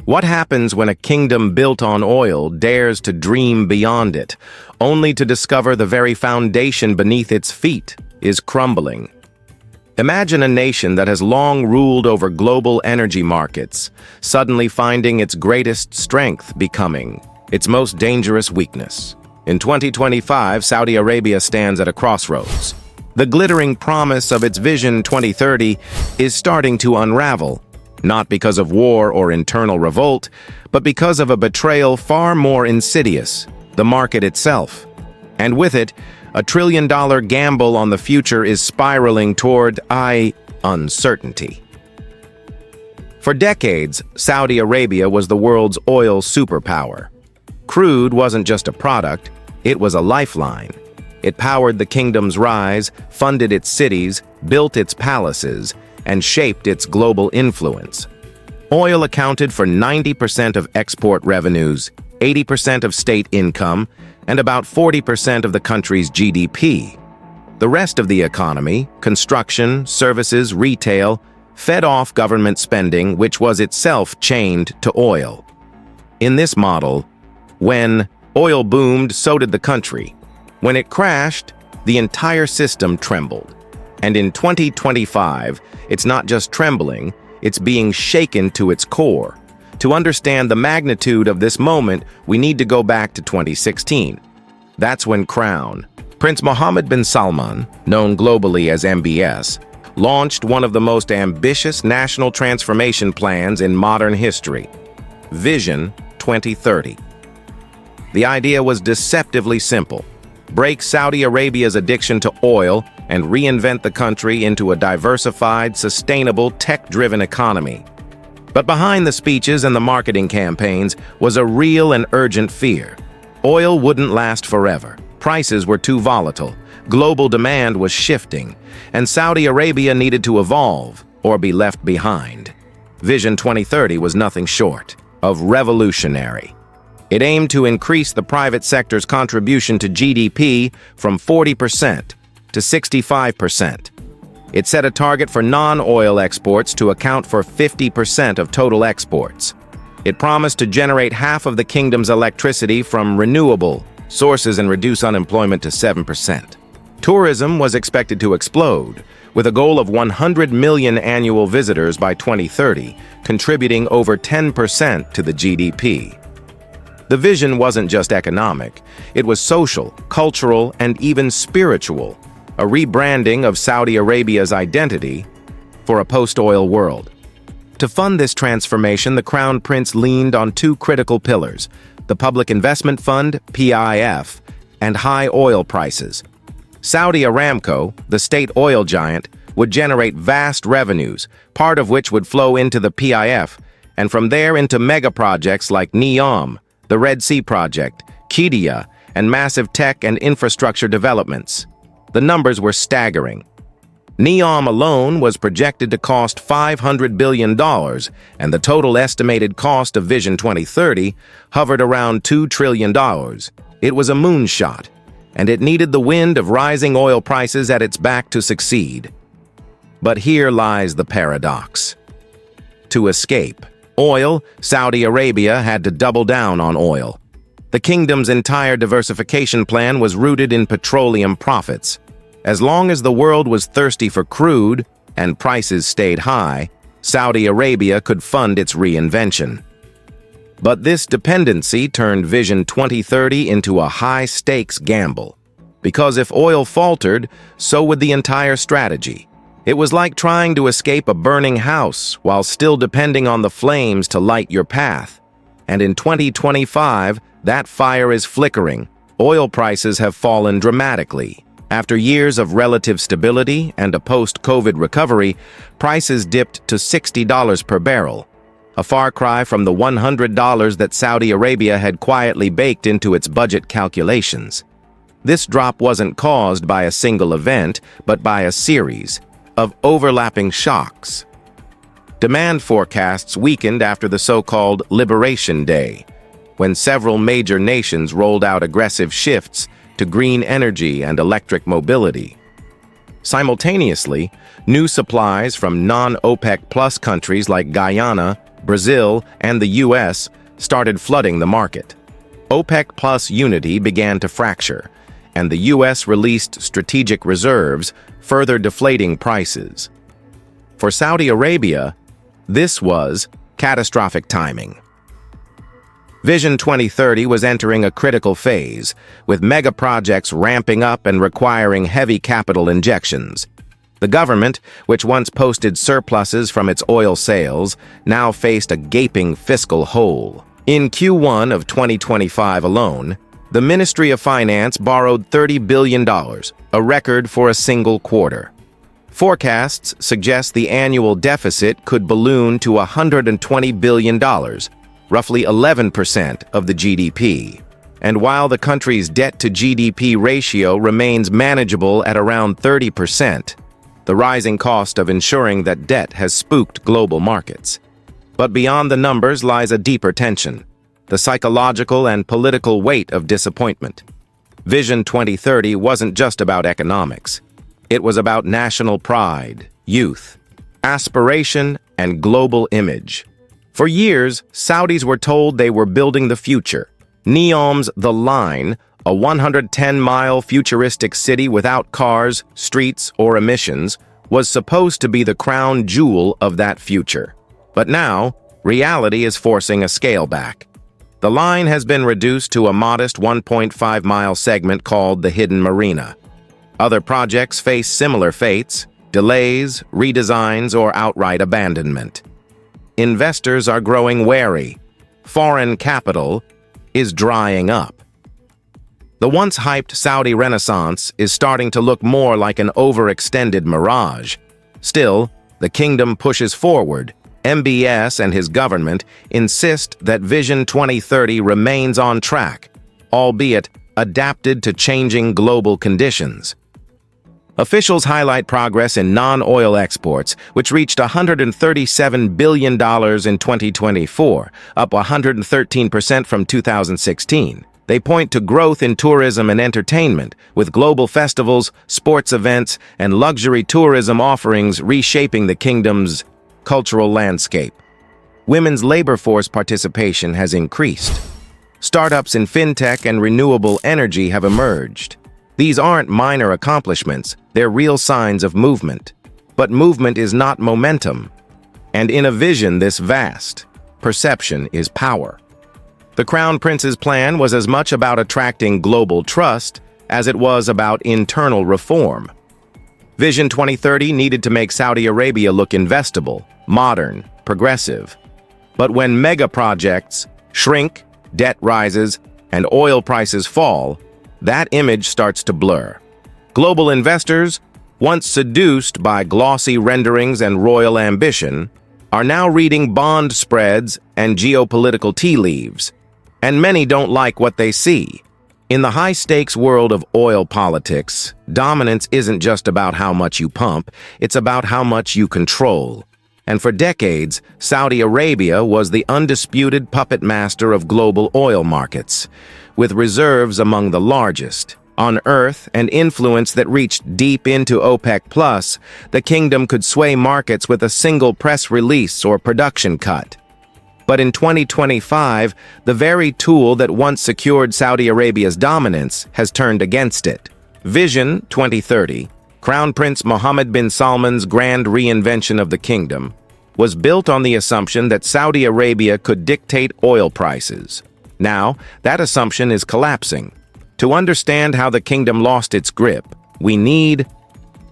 What happens when a kingdom built on oil dares to dream beyond it, only to discover the very foundation beneath its feet is crumbling? Imagine a nation that has long ruled over global energy markets, suddenly finding its greatest strength becoming its most dangerous weakness. In 2025, Saudi Arabia stands at a crossroads. The glittering promise of its Vision 2030 is starting to unravel, not because of war or internal revolt, but because of a betrayal far more insidious, the market itself. And with it, a trillion-dollar gamble on the future is spiraling toward uncertainty. For decades, Saudi Arabia was the world's oil superpower. Crude wasn't just a product, it was a lifeline. It powered the kingdom's rise, funded its cities, built its palaces, and shaped its global influence. Oil accounted for 90% of export revenues, 80% of state income, and about 40% of the country's GDP. The rest of the economy, construction, services, retail, fed off government spending, which was itself chained to oil. In this model, when oil boomed, so did the country. When it crashed, the entire system trembled. And in 2025, it's not just trembling, it's being shaken to its core. To understand the magnitude of this moment, we need to go back to 2016. That's when Prince Mohammed bin Salman, known globally as MBS, launched one of the most ambitious national transformation plans in modern history, Vision 2030. The idea was deceptively simple: break Saudi Arabia's addiction to oil and reinvent the country into a diversified, sustainable, tech-driven economy. But behind the speeches and the marketing campaigns was a real and urgent fear. Oil wouldn't last forever. Prices were too volatile. Global demand was shifting, and Saudi Arabia needed to evolve or be left behind. Vision 2030 was nothing short of revolutionary. It aimed to increase the private sector's contribution to GDP from 40% to 65%. It set a target for non-oil exports to account for 50% of total exports. It promised to generate half of the kingdom's electricity from renewable sources and reduce unemployment to 7%. Tourism was expected to explode, with a goal of 100 million annual visitors by 2030, contributing over 10% to the GDP. The vision wasn't just economic, it was social, cultural, and even spiritual, a rebranding of Saudi Arabia's identity for a post-oil world. To fund this transformation, the Crown Prince leaned on two critical pillars: the Public Investment Fund, PIF, and high oil prices. Saudi Aramco, the state oil giant, would generate vast revenues, part of which would flow into the PIF, and from there into megaprojects like NEOM, the Red Sea Project, Qiddiya, and massive tech and infrastructure developments. The numbers were staggering. NEOM alone was projected to cost $500 billion, and the total estimated cost of Vision 2030 hovered around $2 trillion. It was a moonshot, and it needed the wind of rising oil prices at its back to succeed. But here lies the paradox. To escape oil, Saudi Arabia had to double down on oil. The kingdom's entire diversification plan was rooted in petroleum profits. As long as the world was thirsty for crude and prices stayed high, Saudi Arabia could fund its reinvention. But this dependency turned Vision 2030 into a high-stakes gamble. Because if oil faltered, so would the entire strategy. It was like trying to escape a burning house while still depending on the flames to light your path. And in 2025, that fire is flickering. Oil prices have fallen dramatically. After years of relative stability and a post-COVID recovery, prices dipped to $60 per barrel, a far cry from the $100 that Saudi Arabia had quietly baked into its budget calculations. This drop wasn't caused by a single event, but by a series of overlapping shocks. Demand forecasts weakened after the so-called Liberation Day, when several major nations rolled out aggressive shifts to green energy and electric mobility. Simultaneously, new supplies from non-OPEC Plus countries like Guyana, Brazil and the US started flooding the market. OPEC plus unity began to fracture, and the US released strategic reserves, further deflating prices. For Saudi Arabia, this was catastrophic timing. Vision 2030 was entering a critical phase, with megaprojects ramping up and requiring heavy capital injections. The government, which once posted surpluses from its oil sales, now faced a gaping fiscal hole. In Q1 of 2025 alone, the Ministry of Finance borrowed $30 billion, a record for a single quarter. Forecasts suggest the annual deficit could balloon to $120 billion, roughly 11% of the GDP. And while the country's debt-to-GDP ratio remains manageable at around 30%, the rising cost of ensuring that debt has spooked global markets. But beyond the numbers lies a deeper tension, the psychological and political weight of disappointment. Vision 2030 wasn't just about economics. It was about national pride, youth, aspiration, and global image. For years, Saudis were told they were building the future. NEOM's The Line, a 110-mile futuristic city without cars, streets, or emissions, was supposed to be the crown jewel of that future. But now, reality is forcing a scale back. The line has been reduced to a modest 1.5-mile segment called the Hidden Marina. Other projects face similar fates, delays, redesigns, or outright abandonment. Investors are growing wary. Foreign capital is drying up. The once hyped Saudi Renaissance is starting to look more like an overextended mirage. Still, the kingdom pushes forward. MBS and his government insist that Vision 2030 remains on track, albeit adapted to changing global conditions. Officials highlight progress in non-oil exports, which reached $137 billion in 2024, up 113% from 2016. They point to growth in tourism and entertainment, with global festivals, sports events, and luxury tourism offerings reshaping the kingdom's cultural landscape. Women's labor force participation has increased. Startups in fintech and renewable energy have emerged. These aren't minor accomplishments, they're real signs of movement. But movement is not momentum. And in a vision this vast, perception is power. The Crown Prince's plan was as much about attracting global trust as it was about internal reform. Vision 2030 needed to make Saudi Arabia look investable, modern, progressive. But when megaprojects shrink, debt rises, and oil prices fall, that image starts to blur. Global investors, once seduced by glossy renderings and royal ambition, are now reading bond spreads and geopolitical tea leaves. And many don't like what they see. In the high-stakes world of oil politics, dominance isn't just about how much you pump, it's about how much you control. And for decades, Saudi Arabia was the undisputed puppet master of global oil markets, with reserves among the largest. On Earth and influence that reached deep into OPEC+, the kingdom could sway markets with a single press release or production cut. But in 2025, the very tool that once secured Saudi Arabia's dominance has turned against it. Vision 2030, Crown Prince Mohammed bin Salman's grand reinvention of the kingdom, was built on the assumption that Saudi Arabia could dictate oil prices. Now, that assumption is collapsing. To understand how the kingdom lost its grip, we need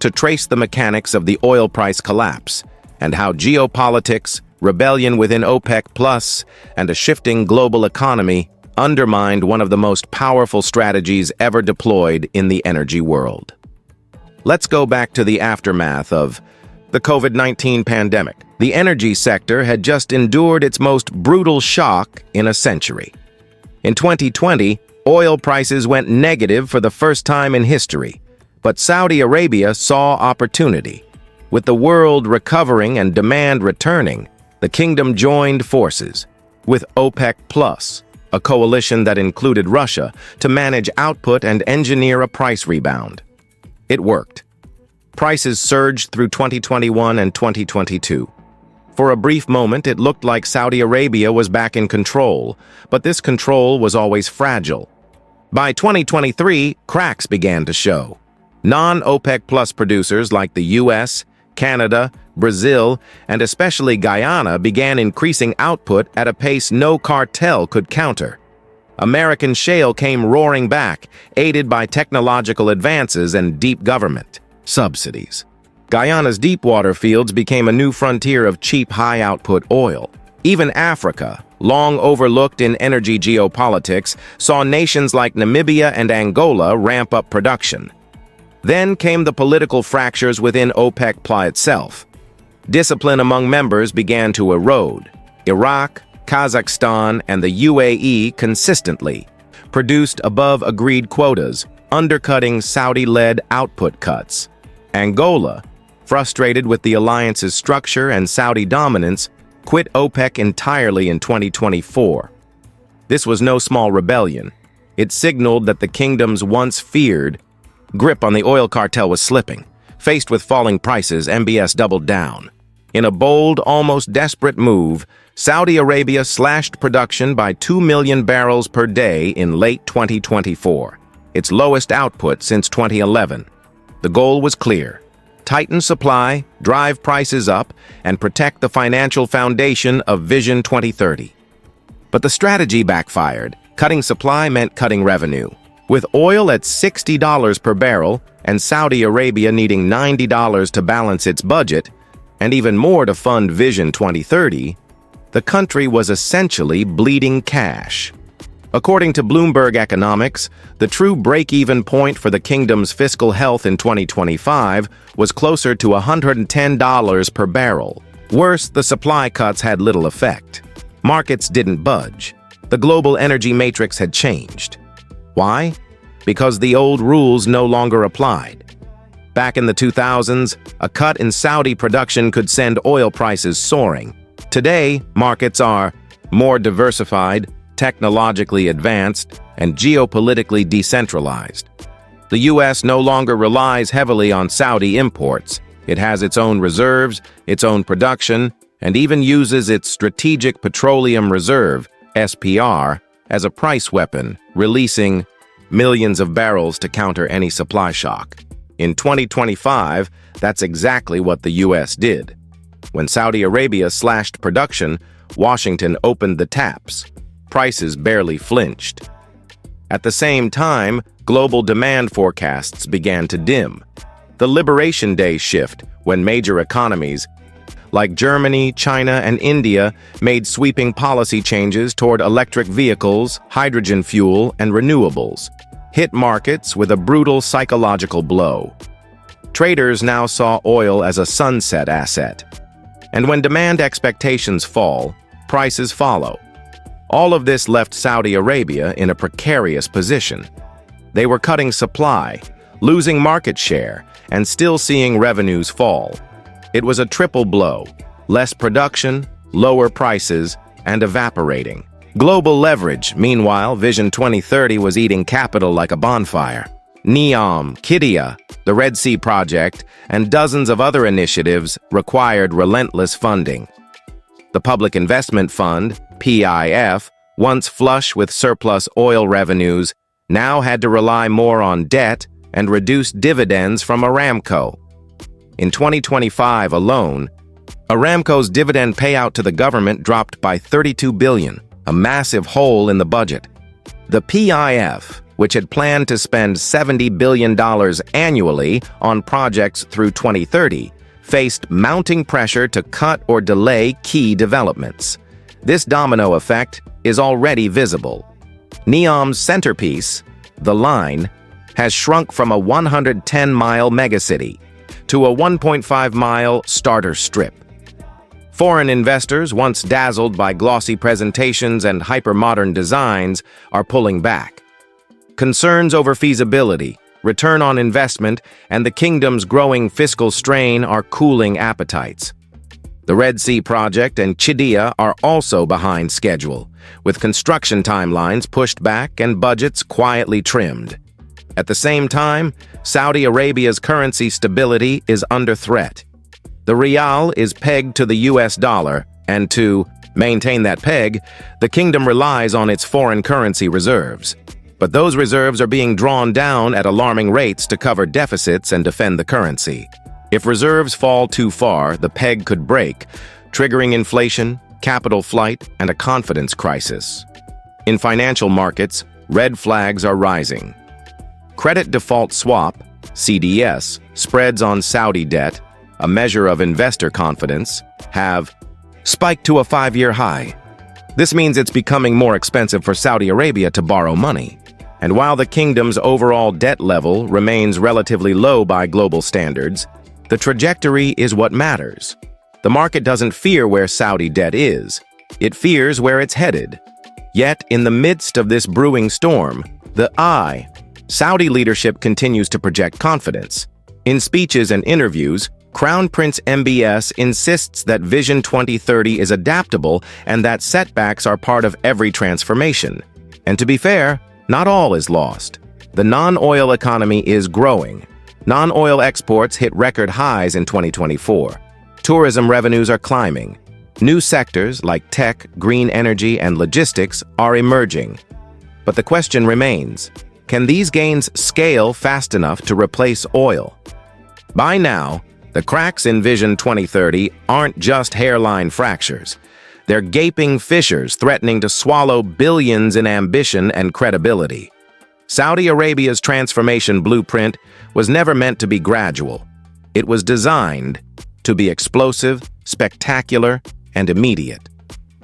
to trace the mechanics of the oil price collapse and how geopolitics, rebellion within OPEC+, and a shifting global economy undermined one of the most powerful strategies ever deployed in the energy world. Let's go back to the aftermath of the COVID-19 pandemic. The energy sector had just endured its most brutal shock in a century. In 2020, oil prices went negative for the first time in history, but Saudi Arabia saw opportunity. With the world recovering and demand returning, the kingdom joined forces with OPEC+, a coalition that included Russia, to manage output and engineer a price rebound. It worked. Prices surged through 2021 and 2022. For a brief moment, it looked like Saudi Arabia was back in control, but this control was always fragile. By 2023, cracks began to show. Non-OPEC Plus producers like the US, Canada, Brazil, and especially Guyana began increasing output at a pace no cartel could counter. American shale came roaring back, aided by technological advances and deep government subsidies. Guyana's deepwater fields became a new frontier of cheap, high-output oil. Even Africa, long overlooked in energy geopolitics, saw nations like Namibia and Angola ramp up production. Then came the political fractures within OPEC itself. Discipline among members began to erode. Iraq, Kazakhstan, and the UAE consistently produced above agreed quotas, undercutting Saudi-led output cuts. Angola, frustrated with the alliance's structure and Saudi dominance, quit OPEC entirely in 2024. This was no small rebellion. It signaled that the kingdom's once feared grip on the oil cartel was slipping. Faced with falling prices, MBS doubled down. In a bold, almost desperate move, Saudi Arabia slashed production by 2 million barrels per day in late 2024, its lowest output since 2011. The goal was clear: tighten supply, drive prices up, and protect the financial foundation of Vision 2030. But the strategy backfired. Cutting supply meant cutting revenue. With oil at $60 per barrel and Saudi Arabia needing $90 to balance its budget, and even more to fund Vision 2030, the country was essentially bleeding cash. According to Bloomberg Economics, the true break-even point for the kingdom's fiscal health in 2025 was closer to $110 per barrel. Worse, the supply cuts had little effect. Markets didn't budge. The global energy matrix had changed. Why? Because the old rules no longer applied. Back in the 2000s, a cut in Saudi production could send oil prices soaring. Today, markets are more diversified, technologically advanced, and geopolitically decentralized. The U.S. no longer relies heavily on Saudi imports. It has its own reserves, its own production, and even uses its Strategic Petroleum Reserve, SPR, as a price weapon, releasing millions of barrels to counter any supply shock. In 2025, that's exactly what the U.S. did. When Saudi Arabia slashed production, Washington opened the taps. Prices barely flinched. At the same time, global demand forecasts began to dim. The Liberation Day shift, when major economies like Germany, China, and India made sweeping policy changes toward electric vehicles, hydrogen fuel, and renewables, hit markets with a brutal psychological blow. Traders now saw oil as a sunset asset. And when demand expectations fall, prices follow. All of this left Saudi Arabia in a precarious position. They were cutting supply, losing market share, and still seeing revenues fall. It was a triple blow: less production, lower prices, and evaporating. Global leverage. Meanwhile, Vision 2030 was eating capital like a bonfire. NEOM, Qiddiya, the Red Sea Project, and dozens of other initiatives required relentless funding. The Public Investment Fund, PIF, once flush with surplus oil revenues, now had to rely more on debt and reduced dividends from Aramco. In 2025 alone, Aramco's dividend payout to the government dropped by $32 billion, a massive hole in the budget. The PIF, which had planned to spend $70 billion annually on projects through 2030, faced mounting pressure to cut or delay key developments. This domino effect is already visible. NEOM's centerpiece, the line, has shrunk from a 110-mile megacity to a 1.5-mile starter strip. Foreign investors, once dazzled by glossy presentations and hyper-modern designs, are pulling back. Concerns over feasibility, return on investment, and the kingdom's growing fiscal strain are cooling appetites. The Red Sea Project and Qiddiya are also behind schedule, with construction timelines pushed back and budgets quietly trimmed. At the same time, Saudi Arabia's currency stability is under threat. The real is pegged to the US dollar, and to maintain that peg, the kingdom relies on its foreign currency reserves. But those reserves are being drawn down at alarming rates to cover deficits and defend the currency. If reserves fall too far, the peg could break, triggering inflation, capital flight, and a confidence crisis. In financial markets, red flags are rising. Credit default swap, CDS, spreads on Saudi debt, a measure of investor confidence, have spiked to a 5-year high. This means it's becoming more expensive for Saudi Arabia to borrow money. And while the kingdom's overall debt level remains relatively low by global standards, the trajectory is what matters. The market doesn't fear where Saudi debt is. It fears where it's headed. Yet, in the midst of this brewing storm, Saudi leadership continues to project confidence. In speeches and interviews, Crown Prince MBS insists that Vision 2030 is adaptable and that setbacks are part of every transformation. And to be fair, not all is lost. The non-oil economy is growing. Non-oil exports hit record highs in 2024. Tourism revenues are climbing. New sectors like tech, green energy, and logistics are emerging. But the question remains, can these gains scale fast enough to replace oil? By now, the cracks in Vision 2030 aren't just hairline fractures. They're gaping fissures threatening to swallow billions in ambition and credibility. Saudi Arabia's transformation blueprint was never meant to be gradual. It was designed to be explosive, spectacular, and immediate.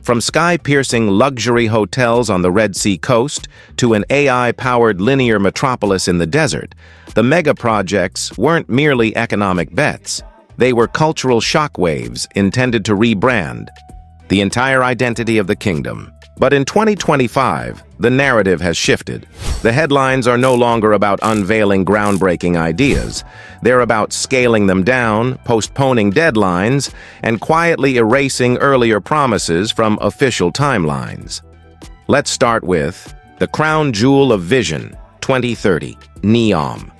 From sky-piercing luxury hotels on the Red Sea coast to an AI-powered linear metropolis in the desert, the megaprojects weren't merely economic bets. They were cultural shockwaves intended to rebrand the entire identity of the kingdom. But in 2025, the narrative has shifted. The headlines are no longer about unveiling groundbreaking ideas. They're about scaling them down, postponing deadlines, and quietly erasing earlier promises from official timelines. Let's start with the crown jewel of Vision 2030, NEOM.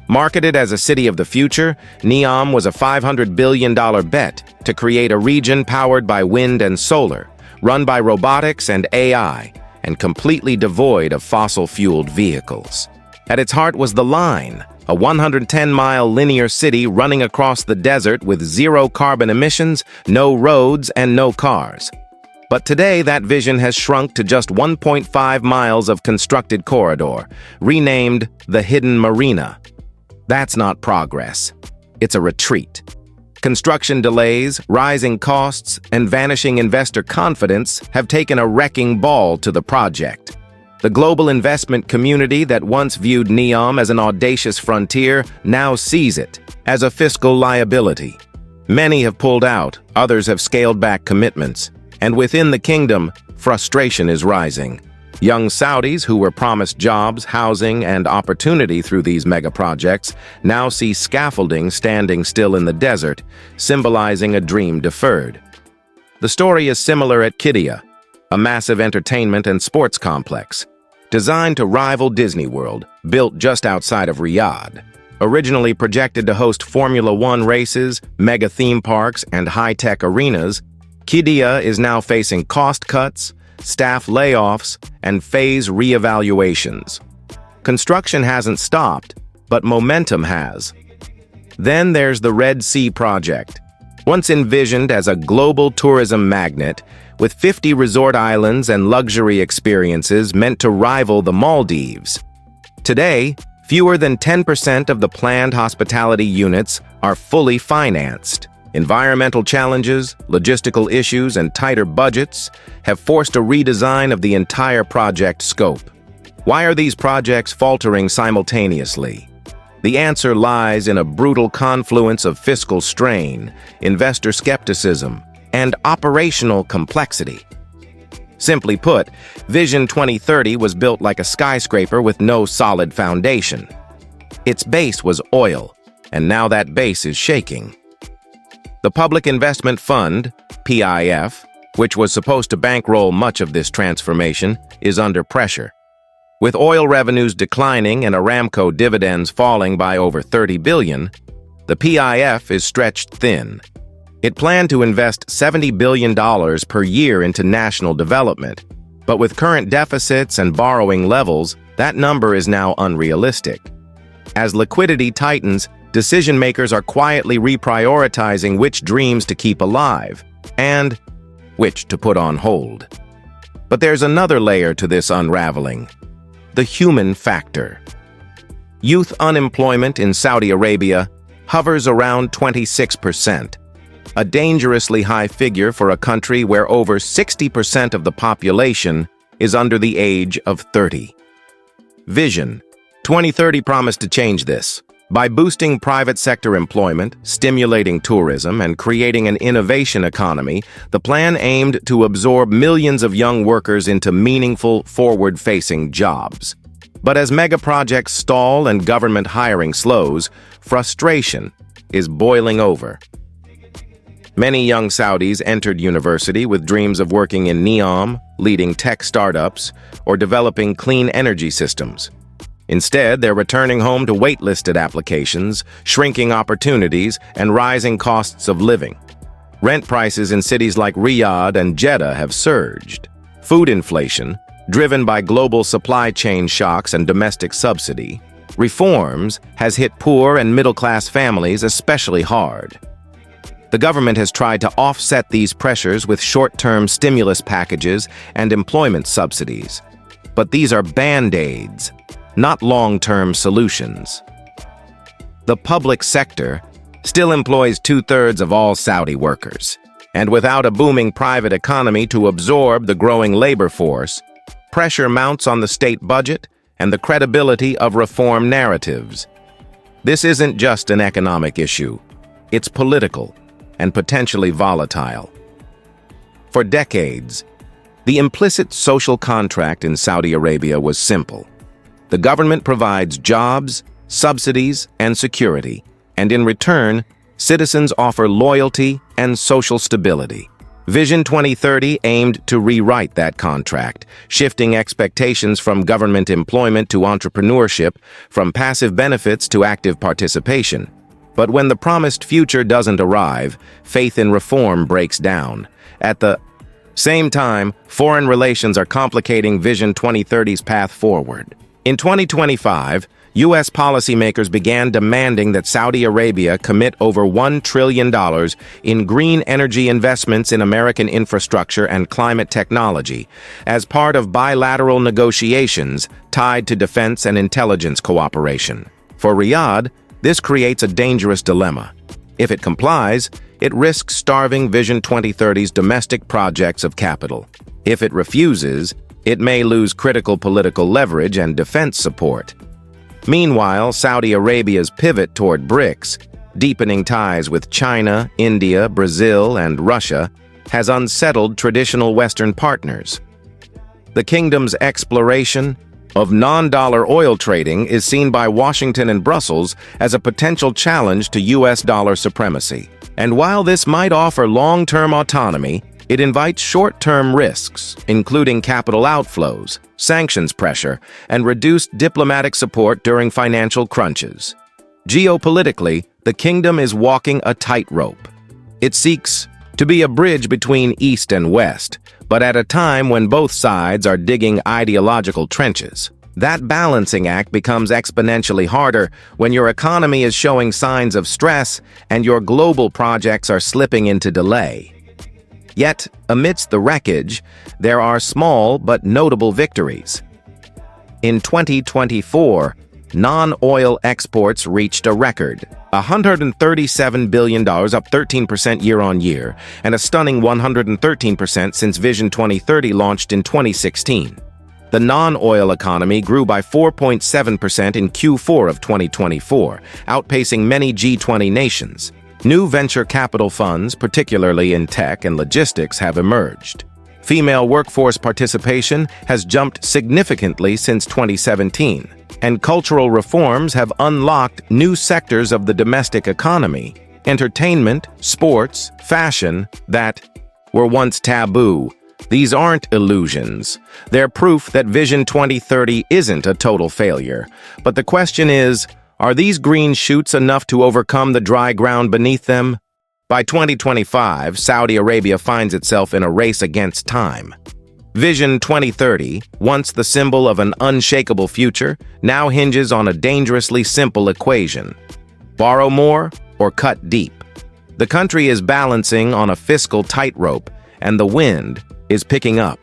Marketed as a city of the future, NEOM was a $500 billion bet to create a region powered by wind and solar, run by robotics and AI, and completely devoid of fossil-fueled vehicles. At its heart was the Line, a 110-mile linear city running across the desert with zero carbon emissions, no roads, and no cars. But today, that vision has shrunk to just 1.5 miles of constructed corridor, renamed the Hidden Marina. That's not progress. It's a retreat. Construction delays, rising costs, and vanishing investor confidence have taken a wrecking ball to the project. The global investment community that once viewed NEOM as an audacious frontier now sees it as a fiscal liability. Many have pulled out, others have scaled back commitments, and within the kingdom, frustration is rising. Young Saudis who were promised jobs, housing, and opportunity through these megaprojects now see scaffolding standing still in the desert, symbolizing a dream deferred. The story is similar at Qiddiya, a massive entertainment and sports complex, designed to rival Disney World, built just outside of Riyadh. Originally projected to host Formula One races, mega theme parks, and high-tech arenas, Qiddiya is now facing cost cuts, staff layoffs, and phase reevaluations. Construction hasn't stopped, but momentum has. Then there's the Red Sea project. Once envisioned as a global tourism magnet, with 50 resort islands and luxury experiences meant to rival the Maldives. Today, fewer than 10% of the planned hospitality units are fully financed. Environmental challenges, logistical issues, and tighter budgets have forced a redesign of the entire project scope. Why are these projects faltering simultaneously? The answer lies in a brutal confluence of fiscal strain, investor skepticism, and operational complexity. Simply put, Vision 2030 was built like a skyscraper with no solid foundation. Its base was oil, and now that base is shaking. The Public Investment Fund, PIF, which was supposed to bankroll much of this transformation, is under pressure. With oil revenues declining and Aramco dividends falling by over $30 billion, the PIF is stretched thin. It planned to invest $70 billion per year into national development, but with current deficits and borrowing levels, that number is now unrealistic. As liquidity tightens, decision-makers are quietly reprioritizing which dreams to keep alive and which to put on hold. But there's another layer to this unraveling: the human factor. Youth unemployment in Saudi Arabia hovers around 26%, a dangerously high figure for a country where over 60% of the population is under the age of 30. Vision 2030 promised to change this. By boosting private sector employment, stimulating tourism, and creating an innovation economy, the plan aimed to absorb millions of young workers into meaningful, forward-facing jobs. But as megaprojects stall and government hiring slows, frustration is boiling over. Many young Saudis entered university with dreams of working in NEOM, leading tech startups, or developing clean energy systems. Instead, they're returning home to waitlisted applications, shrinking opportunities, and rising costs of living. Rent prices in cities like Riyadh and Jeddah have surged. Food inflation, driven by global supply chain shocks and domestic subsidy, reforms has hit poor and middle-class families especially hard. The government has tried to offset these pressures with short-term stimulus packages and employment subsidies. But these are band-aids, not long-term solutions. The public sector still employs 2/3 of all Saudi workers, and without a booming private economy to absorb the growing labor force, pressure mounts on the state budget and the credibility of reform narratives. This isn't just an economic issue, it's political and potentially volatile. For decades, the implicit social contract in Saudi Arabia was simple. The government provides jobs, subsidies, and security, and in return, citizens offer loyalty and social stability. Vision 2030 aimed to rewrite that contract, shifting expectations from government employment to entrepreneurship, from passive benefits to active participation. But when the promised future doesn't arrive, faith in reform breaks down. At the same time, foreign relations are complicating Vision 2030's path forward. In 2025, U.S. policymakers began demanding that Saudi Arabia commit over $1 trillion in green energy investments in American infrastructure and climate technology as part of bilateral negotiations tied to defense and intelligence cooperation. For Riyadh, this creates a dangerous dilemma. If it complies, it risks starving Vision 2030's domestic projects of capital. If it refuses, it may lose critical political leverage and defense support. Meanwhile, Saudi Arabia's pivot toward BRICS, deepening ties with China, India, Brazil, and Russia, has unsettled traditional Western partners. The kingdom's exploration of non-dollar oil trading is seen by Washington and Brussels as a potential challenge to U.S. dollar supremacy. And while this might offer long-term autonomy, it invites short-term risks, including capital outflows, sanctions pressure, and reduced diplomatic support during financial crunches. Geopolitically, the kingdom is walking a tightrope. It seeks to be a bridge between East and West, but at a time when both sides are digging ideological trenches. That balancing act becomes exponentially harder when your economy is showing signs of stress and your global projects are slipping into delay. Yet, amidst the wreckage, there are small but notable victories. In 2024, non-oil exports reached a record, $137 billion, up 13% year-on-year, and a stunning 113% since Vision 2030 launched in 2016. The non-oil economy grew by 4.7% in Q4 of 2024, outpacing many G20 nations. New venture capital funds, particularly in tech and logistics, have emerged. Female workforce participation has jumped significantly since 2017, and cultural reforms have unlocked new sectors of the domestic economy, entertainment, sports, fashion, that were once taboo. These aren't illusions. They're proof that Vision 2030 isn't a total failure. But the question is, Are these green shoots enough to overcome the dry ground beneath them? By 2025, Saudi Arabia finds itself in a race against time. Vision 2030, once the symbol of an unshakable future, now hinges on a dangerously simple equation: borrow more or cut deep. The country is balancing on a fiscal tightrope, and the wind is picking up.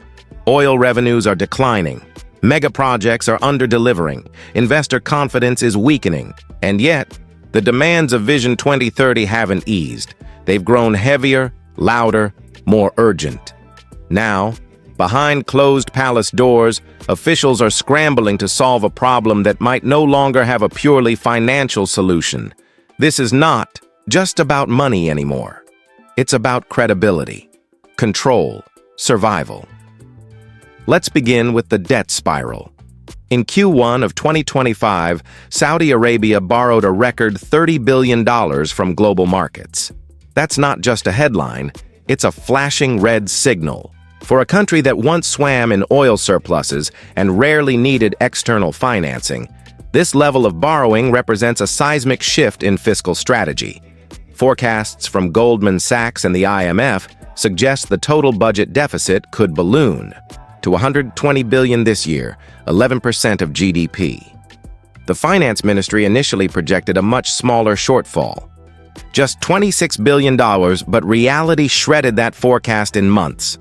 Oil revenues are declining. Megaprojects are under-delivering. Investor confidence is weakening. And yet, the demands of Vision 2030 haven't eased. They've grown heavier, louder, more urgent. Now, behind closed palace doors, officials are scrambling to solve a problem that might no longer have a purely financial solution. This is not just about money anymore. It's about credibility, control, survival. Let's begin with the debt spiral. In Q1 of 2025, Saudi Arabia borrowed a record $30 billion from global markets. That's not just a headline, it's a flashing red signal. For a country that once swam in oil surpluses and rarely needed external financing, this level of borrowing represents a seismic shift in fiscal strategy. Forecasts from Goldman Sachs and the IMF suggest the total budget deficit could balloon to $120 billion this year, 11% of GDP. The finance ministry initially projected a much smaller shortfall, just $26 billion, but reality shredded that forecast in months.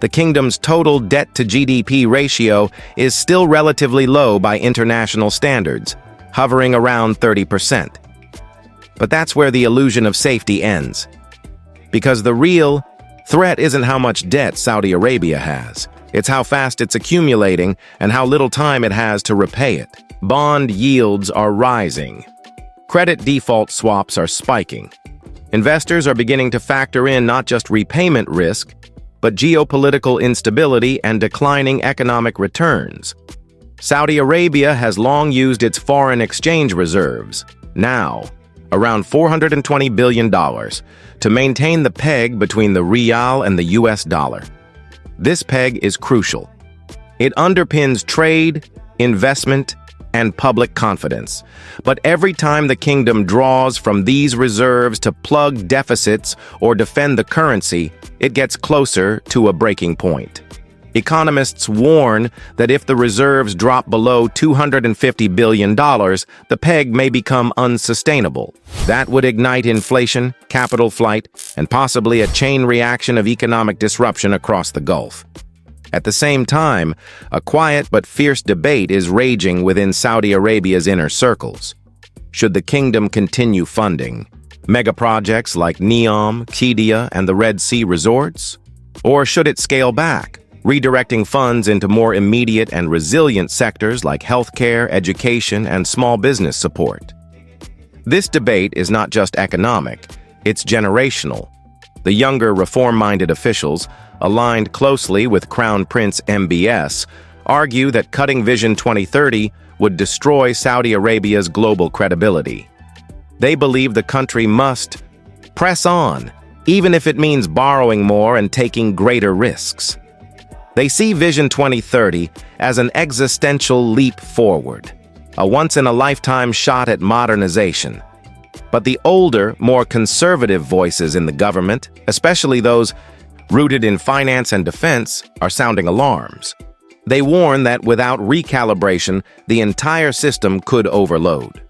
The kingdom's total debt-to-GDP ratio is still relatively low by international standards, hovering around 30%. But that's where the illusion of safety ends. Because the real threat isn't how much debt Saudi Arabia has. It's how fast it's accumulating and how little time it has to repay it. Bond yields are rising. Credit default swaps are spiking. Investors are beginning to factor in not just repayment risk, but geopolitical instability and declining economic returns. Saudi Arabia has long used its foreign exchange reserves, now around $420 billion, to maintain the peg between the rial and the US dollar. This peg is crucial. It underpins trade, investment, and public confidence. But every time the kingdom draws from these reserves to plug deficits or defend the currency, it gets closer to a breaking point. Economists warn that if the reserves drop below $250 billion, the peg may become unsustainable. That would ignite inflation, capital flight, and possibly a chain reaction of economic disruption across the Gulf. At the same time, a quiet but fierce debate is raging within Saudi Arabia's inner circles. Should the kingdom continue funding megaprojects like NEOM, Qiddiya, and the Red Sea resorts? Or should it scale back, redirecting funds into more immediate and resilient sectors like healthcare, education, and small business support? This debate is not just economic, it's generational. The younger, reform-minded officials, aligned closely with Crown Prince MBS, argue that cutting Vision 2030 would destroy Saudi Arabia's global credibility. They believe the country must press on, even if it means borrowing more and taking greater risks. They see Vision 2030 as an existential leap forward, a once-in-a-lifetime shot at modernization. But the older, more conservative voices in the government, especially those rooted in finance and defense, are sounding alarms. They warn that without recalibration, the entire system could overload.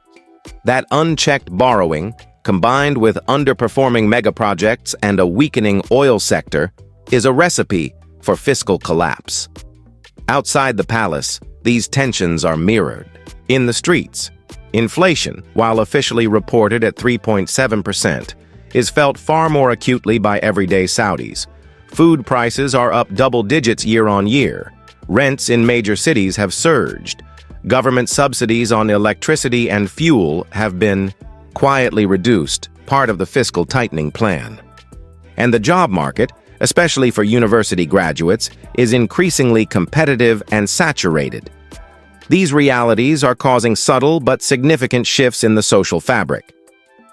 That unchecked borrowing, combined with underperforming megaprojects and a weakening oil sector, is a recipe for fiscal collapse. Outside the palace, these tensions are mirrored. In the streets, inflation, while officially reported at 3.7%, is felt far more acutely by everyday Saudis. Food prices are up double digits year on year. Rents in major cities have surged. Government subsidies on electricity and fuel have been quietly reduced, part of the fiscal tightening plan. And the job market, especially for university graduates, is increasingly competitive and saturated. These realities are causing subtle but significant shifts in the social fabric.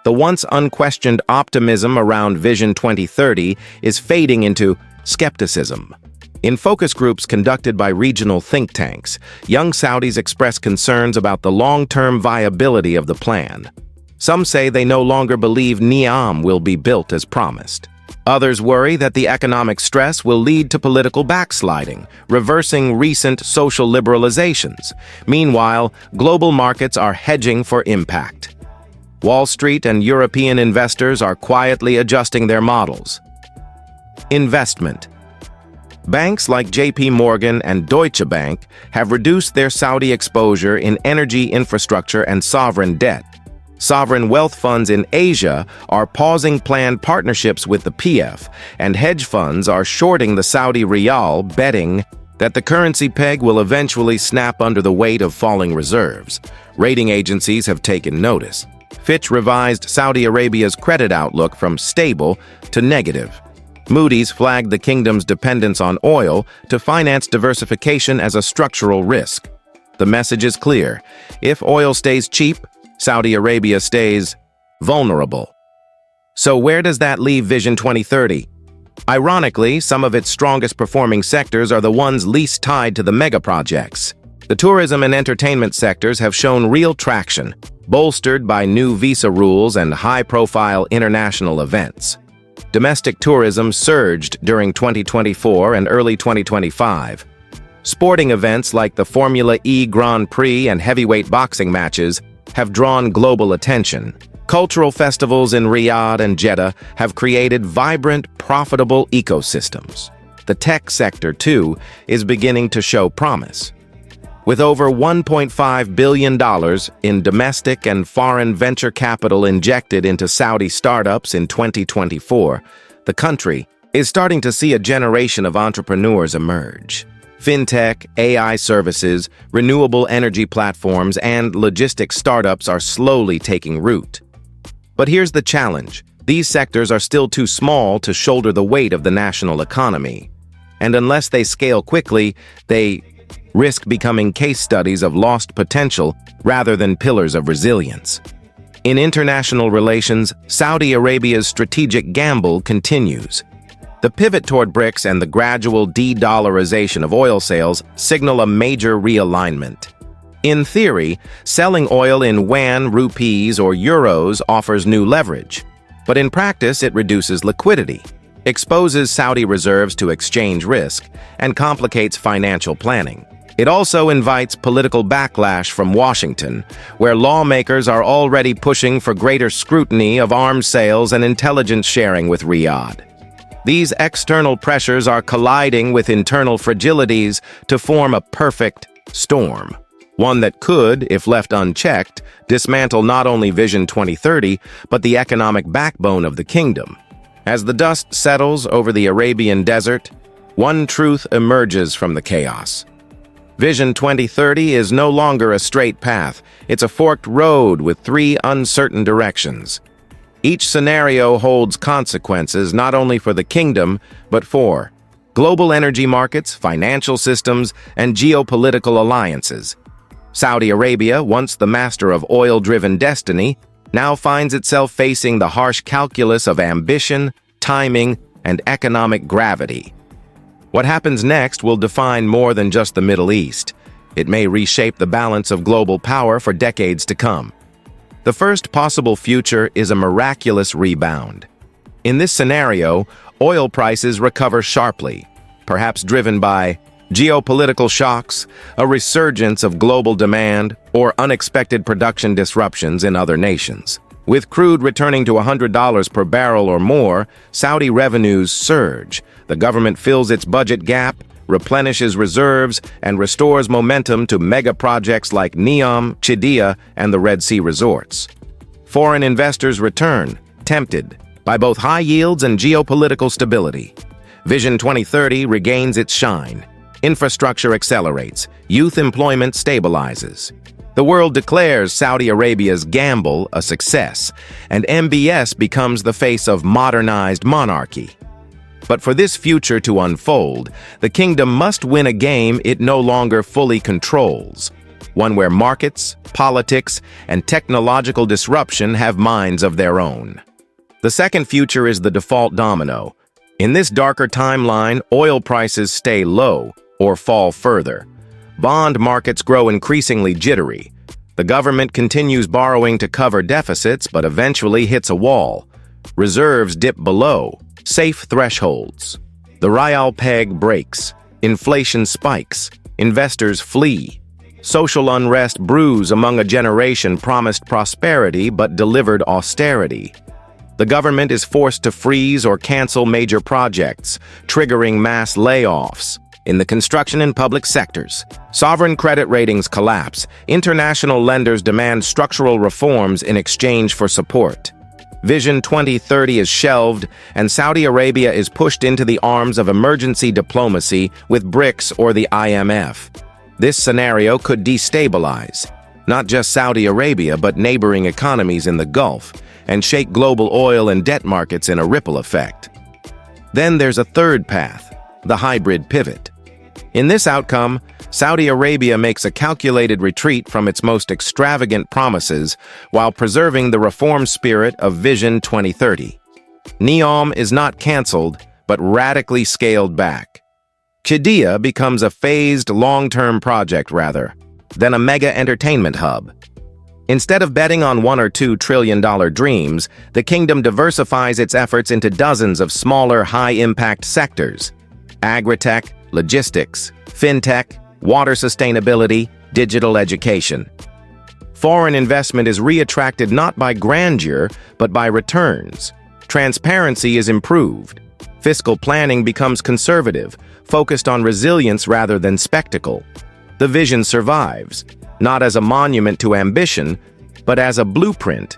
The once unquestioned optimism around Vision 2030 is fading into skepticism. In focus groups conducted by regional think tanks, young Saudis express concerns about the long-term viability of the plan. Some say they no longer believe NEOM will be built as promised. Others worry that the economic stress will lead to political backsliding, reversing recent social liberalizations. Meanwhile, global markets are hedging for impact. Wall Street and European investors are quietly adjusting their models. Investment. Banks like JP Morgan and Deutsche Bank have reduced their Saudi exposure in energy infrastructure and sovereign debt. Sovereign wealth funds in Asia are pausing planned partnerships with the PF, and hedge funds are shorting the Saudi riyal, betting that the currency peg will eventually snap under the weight of falling reserves. Rating agencies have taken notice. Fitch revised Saudi Arabia's credit outlook from stable to negative. Moody's flagged the kingdom's dependence on oil to finance diversification as a structural risk. The message is clear. If oil stays cheap, Saudi Arabia stays vulnerable. So where does that leave Vision 2030? Ironically, some of its strongest performing sectors are the ones least tied to the megaprojects. The tourism and entertainment sectors have shown real traction, bolstered by new visa rules and high-profile international events. Domestic tourism surged during 2024 and early 2025. Sporting events like the Formula E Grand Prix and heavyweight boxing matches have drawn global attention. Cultural festivals in Riyadh and Jeddah have created vibrant, profitable ecosystems. The tech sector, too, is beginning to show promise. With over $1.5 billion in domestic and foreign venture capital injected into Saudi startups in 2024, the country is starting to see a generation of entrepreneurs emerge. Fintech, AI services, renewable energy platforms, and logistics startups are slowly taking root. But here's the challenge. These sectors are still too small to shoulder the weight of the national economy. And unless they scale quickly, they risk becoming case studies of lost potential rather than pillars of resilience. In international relations, Saudi Arabia's strategic gamble continues. The pivot toward BRICS and the gradual de-dollarization of oil sales signal a major realignment. In theory, selling oil in yuan, rupees, or euros offers new leverage. But in practice, it reduces liquidity, exposes Saudi reserves to exchange risk, and complicates financial planning. It also invites political backlash from Washington, where lawmakers are already pushing for greater scrutiny of arms sales and intelligence sharing with Riyadh. These external pressures are colliding with internal fragilities to form a perfect storm. One that could, if left unchecked, dismantle not only Vision 2030, but the economic backbone of the kingdom. As the dust settles over the Arabian desert, one truth emerges from the chaos. Vision 2030 is no longer a straight path. It's a forked road with three uncertain directions. Each scenario holds consequences not only for the kingdom, but for global energy markets, financial systems, and geopolitical alliances. Saudi Arabia, once the master of oil-driven destiny, now finds itself facing the harsh calculus of ambition, timing, and economic gravity. What happens next will define more than just the Middle East. It may reshape the balance of global power for decades to come. The first possible future is a miraculous rebound. In this scenario, oil prices recover sharply, perhaps driven by geopolitical shocks, a resurgence of global demand, or unexpected production disruptions in other nations. With crude returning to $100 per barrel or more, Saudi revenues surge. The government fills its budget gap, replenishes reserves, and restores momentum to mega-projects like NEOM, Qiddiya, and the Red Sea resorts. Foreign investors return, tempted by both high yields and geopolitical stability. Vision 2030 regains its shine. Infrastructure accelerates, youth employment stabilizes. The world declares Saudi Arabia's gamble a success, and MBS becomes the face of modernized monarchy. But for this future to unfold, the kingdom must win a game it no longer fully controls, one where markets, politics, and technological disruption have minds of their own. The second future is the default domino. In this darker timeline, oil prices stay low or fall further. Bond markets grow increasingly jittery. The government continues borrowing to cover deficits but eventually hits a wall. Reserves dip below safe thresholds. The real peg breaks. Inflation spikes. Investors flee. Social unrest brews among a generation promised prosperity but delivered austerity. The government is forced to freeze or cancel major projects, triggering mass layoffs. In the construction and public sectors, sovereign credit ratings collapse. International lenders demand structural reforms in exchange for support. Vision 2030 is shelved, and Saudi Arabia is pushed into the arms of emergency diplomacy with BRICS or the IMF. This scenario could destabilize not just Saudi Arabia but neighboring economies in the Gulf and shake global oil and debt markets in a ripple effect. Then there's a third path, the hybrid pivot. In this outcome, Saudi Arabia makes a calculated retreat from its most extravagant promises while preserving the reform spirit of Vision 2030. NEOM is not canceled, but radically scaled back. Qiddiya becomes a phased, long-term project rather than a mega entertainment hub. Instead of betting on $1 or $2 trillion dreams, the kingdom diversifies its efforts into dozens of smaller, high-impact sectors: agritech, logistics, fintech, water sustainability, digital education. Foreign investment is reattracted not by grandeur, but by returns. Transparency is improved. Fiscal planning becomes conservative, focused on resilience rather than spectacle. The vision survives, not as a monument to ambition, but as a blueprint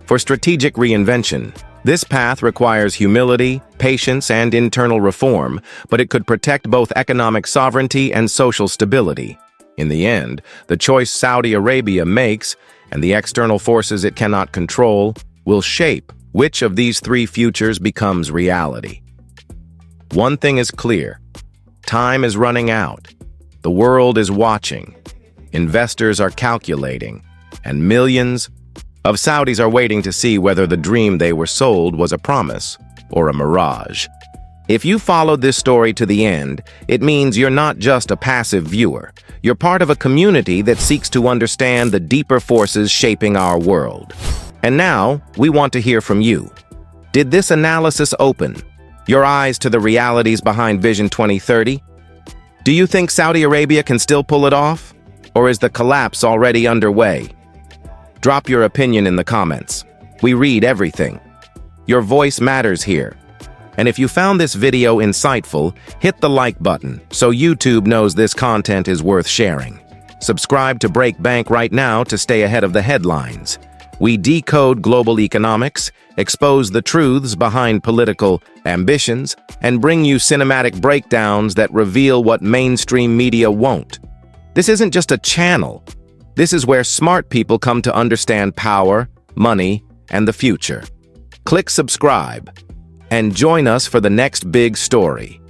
for strategic reinvention. This path requires humility, patience, and internal reform, but it could protect both economic sovereignty and social stability. In the end, the choice Saudi Arabia makes, and the external forces it cannot control, will shape which of these three futures becomes reality. One thing is clear: time is running out. The world is watching. Investors are calculating, and millions of Saudis are waiting to see whether the dream they were sold was a promise or a mirage. If you followed this story to the end, it means you're not just a passive viewer. You're part of a community that seeks to understand the deeper forces shaping our world. And now, we want to hear from you. Did this analysis open your eyes to the realities behind Vision 2030? Do you think Saudi Arabia can still pull it off? Or is the collapse already underway? Drop your opinion in the comments. We read everything. Your voice matters here. And if you found this video insightful, hit the like button so YouTube knows this content is worth sharing. Subscribe to Break Bank right now to stay ahead of the headlines. We decode global economics, expose the truths behind political ambitions, and bring you cinematic breakdowns that reveal what mainstream media won't. This isn't just a channel. This is where smart people come to understand power, money, and the future. Click subscribe and join us for the next big story.